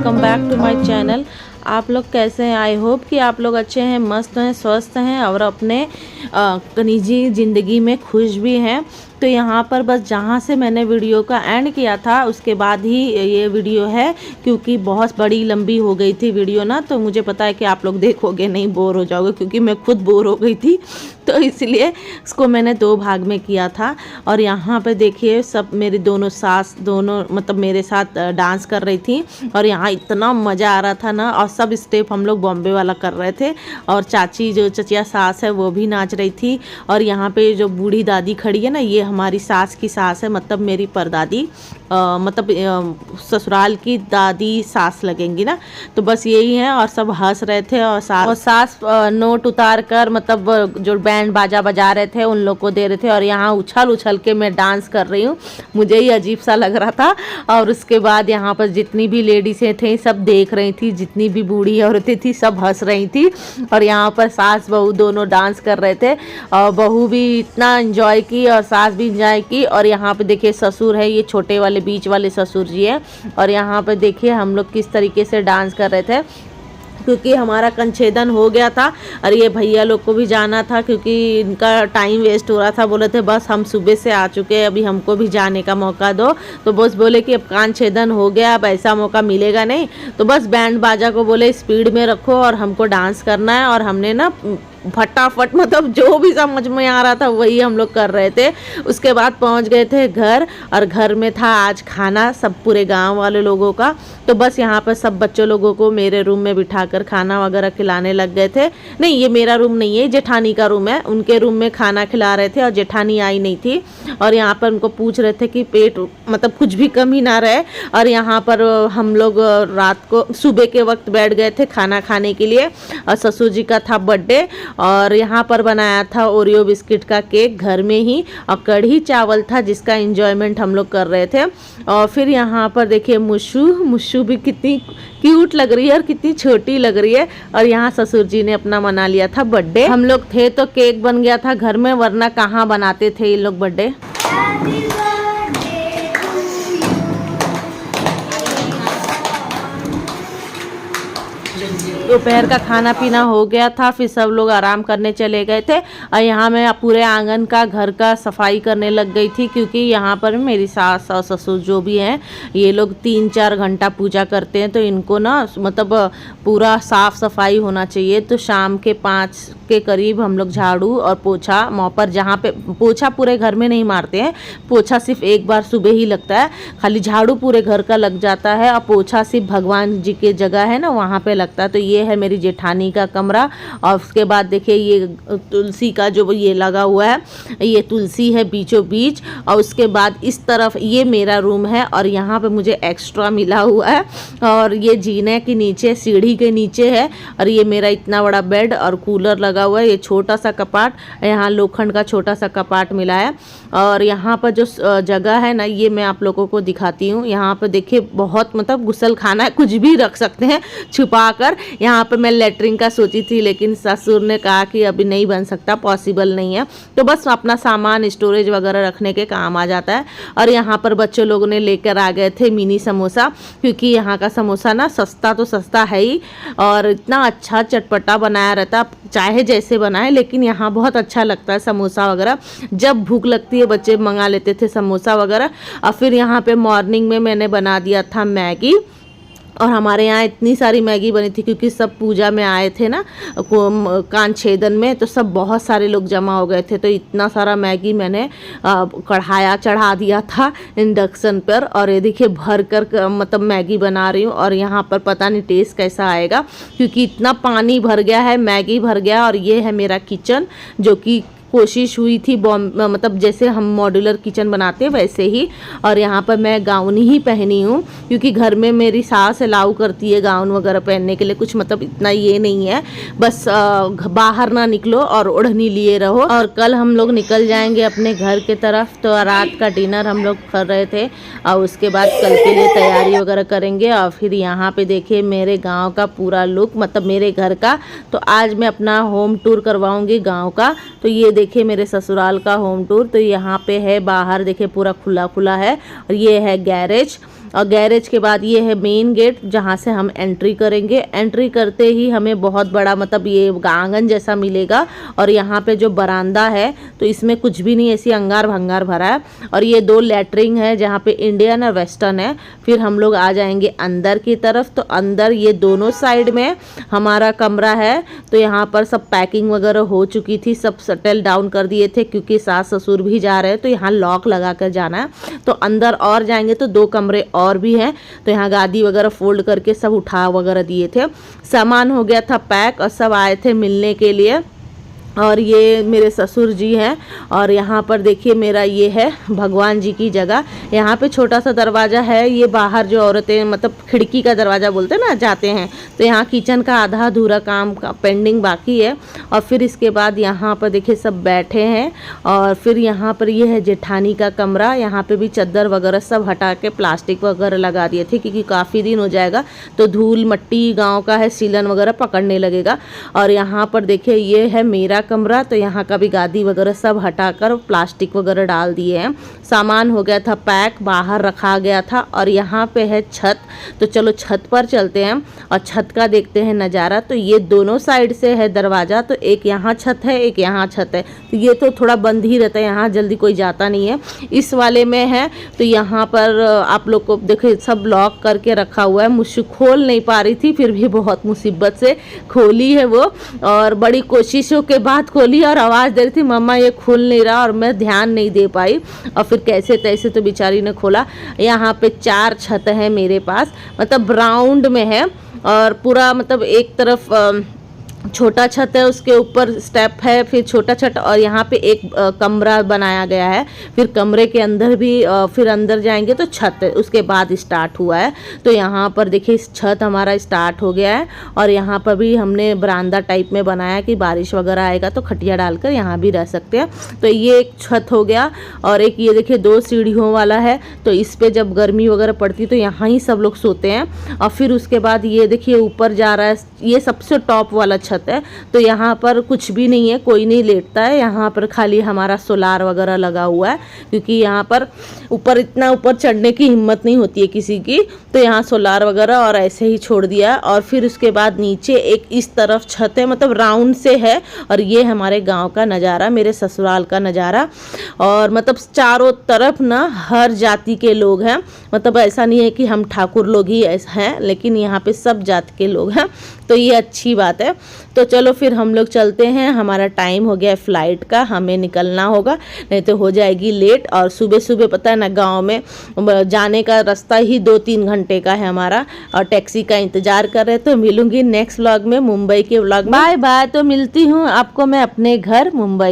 Welcome back to my channel. आप लोग कैसे हैं? आई होप कि आप लोग अच्छे हैं, मस्त हैं, स्वस्थ हैं और अपने निजी ज़िंदगी में खुश भी हैं। तो यहाँ पर बस जहाँ से मैंने वीडियो का एंड किया था उसके बाद ही ये वीडियो है, क्योंकि बहुत बड़ी लंबी हो गई थी वीडियो ना। तो मुझे पता है कि आप लोग देखोगे नहीं, बोर हो जाओगे, क्योंकि मैं खुद बोर हो गई थी। तो इसलिए इसको मैंने 2 भाग में किया था। और यहाँ पे देखिए सब मेरी दोनों सास दोनों मतलब मेरे साथ डांस कर रही थी और यहाँ इतना मज़ा आ रहा था ना। और सब स्टेप हम लोग बॉम्बे वाला कर रहे थे और चाची जो चचिया सास है वो भी नाच रही थी। और यहाँ पे जो बूढ़ी दादी खड़ी है ना, ये हमारी सास की सास है, मतलब मेरी परदादी, मतलब ससुराल की दादी सास लगेंगी ना। तो बस यही है। और सब हंस रहे थे और सास नोट उतार कर मतलब जो बैंड बाजा बजा रहे थे उन लोग को दे रहे थे। और यहाँ उछल उछल के मैं डांस कर रही हूँ, मुझे ही अजीब सा लग रहा था। और उसके बाद यहाँ पर जितनी भी लेडीज़ें थी सब देख रही थी, जितनी भी बूढ़ी औरतें थी सब हंस रही थी। और यहाँ पर सास बहू दोनों डांस कर रहे थे और बहू भी इतना एंजॉय की और सास भी एंजॉय की। और यहाँ पे देखिए ससुर है, ये छोटे वाले बीच वाले ससुर जी है। और यहाँ पे देखिए हम लोग किस तरीके से डांस कर रहे थे, क्योंकि हमारा कंछेदन हो गया था और ये भैया लोग को भी जाना था, क्योंकि इनका टाइम वेस्ट हो रहा था। बोले थे बस हम सुबह से आ चुके हैं, अभी हमको भी जाने का मौका दो। तो बस बोले कि अब कंछेदन हो गया, अब ऐसा मौका मिलेगा नहीं। तो बस बैंड बाजा को बोले स्पीड में रखो और हमको डांस करना है। और हमने ना फटाफट मतलब जो भी समझ में आ रहा था वही हम लोग कर रहे थे। उसके बाद पहुंच गए थे घर और घर में था आज खाना सब पूरे गांव वाले लोगों का। तो बस यहाँ पर सब बच्चों लोगों को मेरे रूम में बिठाकर खाना वगैरह खिलाने लग गए थे। नहीं, ये मेरा रूम नहीं है, जेठानी का रूम है। उनके रूम में खाना खिला रहे थे और जेठानी आई नहीं थी। और यहाँ पर उनको पूछ रहे थे कि पेट मतलब कुछ भी कमी ना रहे। और यहाँ पर हम लोग रात को सुबह के वक्त बैठ गए थे खाना खाने के लिए। और ससुर जी का था बर्थडे और यहाँ पर बनाया था ओरियो बिस्किट का केक घर में ही, और कढ़ी चावल था जिसका एंजॉयमेंट हम लोग कर रहे थे। और फिर यहाँ पर देखिए मुशु भी कितनी क्यूट लग रही है और कितनी छोटी लग रही है। और यहाँ ससुर जी ने अपना मना लिया था बर्थडे। हम लोग थे तो केक बन गया था घर में, वरना कहाँ बनाते थे ये लोग बर्थडे। दोपहर का खाना पीना हो गया था, फिर सब लोग आराम करने चले गए थे। और यहाँ मैं पूरे आंगन का घर का सफाई करने लग गई थी, क्योंकि यहाँ पर मेरी सास और ससुर जो भी हैं ये लोग 3-4 घंटा पूजा करते हैं। तो इनको ना मतलब पूरा साफ सफाई होना चाहिए। तो शाम के 5 के करीब हम लोग झाड़ू और पोछा मॉपर, जहाँ पे पोछा पूरे घर में नहीं मारते हैं, पोछा सिर्फ एक बार सुबह ही लगता है, खाली झाड़ू पूरे घर का लग जाता है। और पोछा सिर्फ भगवान जी की जगह है ना वहाँ पे लगता है। तो ये है मेरी जेठानी का कमरा। और उसके बाद देखिए ये तुलसी का जो ये लगा हुआ है, ये तुलसी है बीचों बीच। और उसके बाद इस तरफ ये मेरा रूम है और यहाँ पे मुझे एक्स्ट्रा मिला हुआ है। और ये जीने के नीचे सीढ़ी के नीचे है। और ये मेरा इतना बड़ा बेड और कूलर लगा हुआ है। ये छोटा सा कपाट, यहाँ लोखंड का छोटा सा कपाट मिला है। और यहाँ पर जो जगह है ना, ये मैं आप लोगों को दिखाती हूँ। यहाँ पर देखिए बहुत मतलब गुसल खाना है, कुछ भी रख सकते हैं छुपा कर। यहाँ पे मैं लेटरिन का सोची थी, लेकिन ससुर ने कहा कि अभी नहीं बन सकता, पॉसिबल नहीं है। तो बस अपना सामान स्टोरेज वगैरह रखने के काम आ जाता है। और यहाँ पर बच्चों लोगों ने लेकर आ गए थे मिनी समोसा, क्योंकि यहाँ का समोसा ना सस्ता तो सस्ता है ही और इतना अच्छा चटपटा बनाया रहता, चाहे जैसे बनाए, लेकिन यहाँ बहुत अच्छा लगता है समोसा वगैरह। जब भूख लगती है बच्चे मंगा लेते थे समोसा वगैरह। और फिर यहाँ पे मॉर्निंग में मैंने बना दिया था मैगी। और हमारे यहाँ इतनी सारी मैगी बनी थी, क्योंकि सब पूजा में आए थे ना कांछेदन में, तो सब बहुत सारे लोग जमा हो गए थे। तो इतना सारा मैगी मैंने कढ़ाया चढ़ा दिया था इंडक्शन पर। और ये देखिए भर कर मतलब मैगी बना रही हूँ। और यहाँ पर पता नहीं टेस्ट कैसा आएगा, क्योंकि इतना पानी भर गया है, मैगी भर गया। और ये है मेरा किचन, जो कि कोशिश हुई थी मतलब जैसे हम मॉड्यूलर किचन बनाते हैं वैसे ही। और यहाँ पर मैं गाउन ही पहनी हूँ, क्योंकि घर में मेरी सास अलाउ करती है गाउन वगैरह पहनने के लिए, कुछ मतलब इतना ये नहीं है, बस बाहर ना निकलो और ओढ़नी लिए रहो। और कल हम लोग निकल जाएंगे अपने घर के तरफ। तो रात का डिनर हम लोग कर रहे थे और उसके बाद कल के लिए तैयारी वगैरह करेंगे। और फिर यहाँ पे देखिए मेरे गाँव का पूरा लुक, मतलब मेरे घर का। तो आज मैं अपना होम टूर करवाऊँगी गाँव का। तो ये देखिए मेरे ससुराल का होम टूर। तो यहाँ पे है बाहर देखिए पूरा खुला खुला है। और ये है गैरेज। और गैरेज के बाद ये है मेन गेट जहाँ से हम एंट्री करेंगे। एंट्री करते ही हमें बहुत बड़ा मतलब ये आंगन जैसा मिलेगा और यहाँ पे जो बरामदा है तो इसमें कुछ भी नहीं, ऐसी अंगार भंगार भरा है। और ये 2 लैट्रिन है जहाँ पे इंडियन और वेस्टर्न है। फिर हम लोग आ जाएंगे अंदर की तरफ। तो अंदर ये दोनों साइड में हमारा कमरा है। तो यहाँ पर सब पैकिंग वगैरह हो चुकी थी, सब सेटल डाउन कर दिए थे क्योंकि सास ससुर भी जा रहे हैं तो यहाँ लॉक लगा कर जाना है। तो अंदर और जाएंगे तो 2 कमरे और भी हैं। तो यहाँ गादी वगैरह फोल्ड करके सब उठा वगैरह दिए थे। सामान हो गया था पैक और सब आए थे मिलने के लिए। और ये मेरे ससुर जी हैं। और यहाँ पर देखिए मेरा ये है भगवान जी की जगह। यहाँ पे छोटा सा दरवाज़ा है, ये बाहर जो औरतें मतलब खिड़की का दरवाज़ा बोलते हैं ना जाते हैं। तो यहाँ किचन का आधा अधूरा काम का पेंडिंग बाकी है। और फिर इसके बाद यहाँ पर देखिए सब बैठे हैं। और फिर यहाँ पर ये है जेठानी का कमरा। यहाँ पे भी चादर वगैरह सब हटा के प्लास्टिक वगैरह लगा दिए थे क्योंकि काफ़ी दिन हो जाएगा तो धूल मट्टी गाँव का है, सीलन वगैरह पकड़ने लगेगा। और यहाँ पर देखिए ये है मेरा कमरा। तो यहाँ का भी गादी वगैरह सब हटाकर प्लास्टिक वगैरह डाल दिए हैं। सामान हो गया था पैक, बाहर रखा गया था। और यहाँ पे है छत। तो चलो छत पर चलते हैं और छत का देखते हैं नज़ारा। तो ये दोनों साइड से है दरवाज़ा, तो एक यहाँ छत है एक यहाँ छत है। तो ये तो थोड़ा बंद ही रहता है, यहाँ जल्दी कोई जाता नहीं है। इस वाले में है तो यहाँ पर आप लोग को देखो सब लॉक करके रखा हुआ है। मुझसे खोल नहीं पा रही थी, फिर भी बहुत मुसीबत से खोली है वो और बड़ी कोशिशों के बाद खोली। और आवाज़ दे रही थी मम्मा ये खुल नहीं रहा और मैं ध्यान नहीं दे पाई और फिर कैसे तैसे तो बेचारी ने खोला। यहाँ पे 4 छत है मेरे पास, मतलब राउंड में है। और पूरा मतलब एक तरफ छोटा छत है, उसके ऊपर स्टेप है, फिर छोटा छत और यहाँ पे एक कमरा बनाया गया है। फिर कमरे के अंदर भी फिर अंदर जाएंगे तो छत है, उसके बाद स्टार्ट हुआ है। तो यहाँ पर देखिए छत हमारा स्टार्ट हो गया है। और यहाँ पर भी हमने बरामदा टाइप में बनाया कि बारिश वगैरह आएगा तो खटिया डालकर यहाँ भी रह सकते हैं। तो ये एक छत हो गया। और एक ये देखिए 2 सीढ़ियों वाला है। तो इस पर जब गर्मी वगैरह पड़ती तो यहाँ ही सब लोग सोते हैं। और फिर उसके बाद ये देखिए ऊपर जा रहा है, ये सबसे टॉप वाला छत है। तो यहाँ पर कुछ भी नहीं है, कोई नहीं लेटता है। यहाँ पर खाली हमारा सोलार वगैरह लगा हुआ है क्योंकि यहाँ पर ऊपर इतना ऊपर चढ़ने की हिम्मत नहीं होती है किसी की। तो यहाँ सोलार वगैरह और ऐसे ही छोड़ दिया। और फिर उसके बाद नीचे एक इस तरफ छत है, मतलब राउंड से है। और ये हमारे गांव का नज़ारा, मेरे ससुराल का नज़ारा। और मतलब चारों तरफ ना हर जाति के लोग हैं, मतलब ऐसा नहीं है कि हम ठाकुर लोग ही ऐसा हैं, लेकिन यहाँ पे सब जाति के लोग हैं। तो ये अच्छी बात है। तो चलो फिर हम लोग चलते हैं, हमारा टाइम हो गया फ्लाइट का, हमें निकलना होगा नहीं तो हो जाएगी लेट। और सुबह सुबह पता है ना गांव में जाने का रास्ता ही 2-3 घंटे का है हमारा और टैक्सी का इंतजार कर रहे। तो मिलूंगी नेक्स्ट व्लॉग में, मुंबई के व्लॉग में। Bye bye. तो मिलती हूँ आपको मैं अपने घर मुंबई।